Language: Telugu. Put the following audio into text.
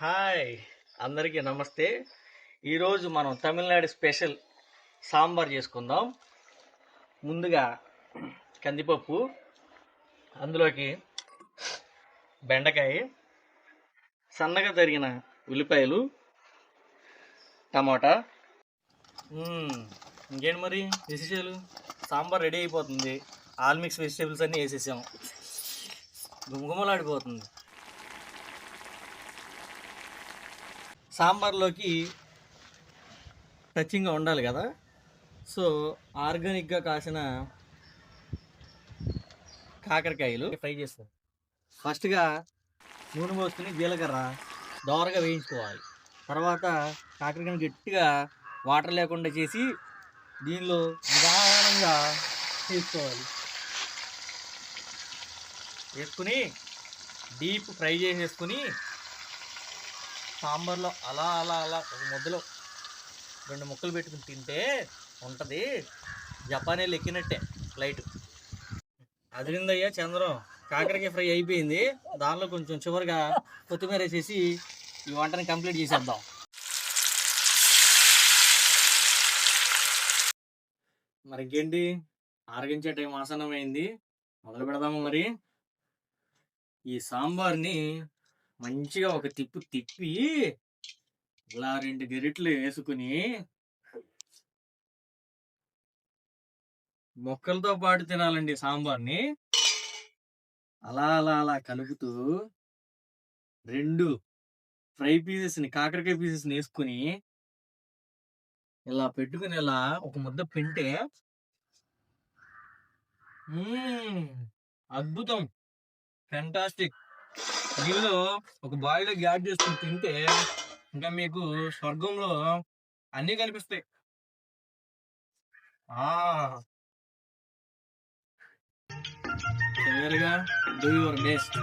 హాయ్, అందరికీ నమస్తే. ఈరోజు మనం తమిళనాడు స్పెషల్ సాంబార్ చేసుకుందాం. ముందుగా కందిపప్పు, అందులోకి బెండకాయ, సన్నగా తరిగిన ఉల్లిపాయలు, టమాటా. ఇంకేంటి మరి విశేషాలు? సాంబార్ రెడీ అయిపోతుంది. ఆల్ మిక్స్ వెజిటేబుల్స్ అన్నీ వేసేసాం. గుమగుమలాడిపోతుంది. సాంబార్లోకి టచింగ్గా ఉండాలి కదా, సో ఆర్గానిక్గా కాసిన కాకరకాయలు ఫ్రై చేస్తాం. ఫస్ట్గా నూనె పోసుకుని జీలకర్ర దోరగా వేయించుకోవాలి. తర్వాత కాకరకాయలు గట్టిగా వాటర్ లేకుండా చేసి దీనిలో నిదానంగా వేసుకుని డీప్ ఫ్రై చేసేసుకుని సాంబార్లో అలా అలా అలా ఒక ముద్దలో 2 ముక్కలు పెట్టుకుని తింటే ఉంటుంది. జపానీలు ఎక్కినట్టే ఫ్లైట్. అదిరిందయ్యా చంద్రం. కాకరకాయ ఫ్రై అయిపోయింది. దానిలో కొంచెం చివరిగా కొత్తిమీర వేసేసి ఈ వంటని కంప్లీట్ చేసేద్దాం. మరి ఇంకేంటి, ఆరగించే టైం ఆసన్నమైంది. మొదలు పెడదాము. మరి ఈ సాంబార్ని మంచిగా ఒక తిప్పి ఇలా 2 గరిటెలు వేసుకుని మొక్కలతో పాటు తినాలండి సాంబార్ని. అలా అలా అలా కలుపుతూ 2 ఫ్రై పీసెస్ని, కాకరకాయ పీసెస్ని వేసుకుని ఇలా పెట్టుకుని ఇలా ఒక ముద్ద పెంటే అద్భుతం, ఫెంటాస్టిక్. దీనిలో ఒక బాయిలో యాడ్ చేసుకుని తింటే ఇంకా మీకు స్వర్గంలో అన్నీ కనిపిస్తాయి. క్లియర్గా డూ యువర్ బెస్ట్.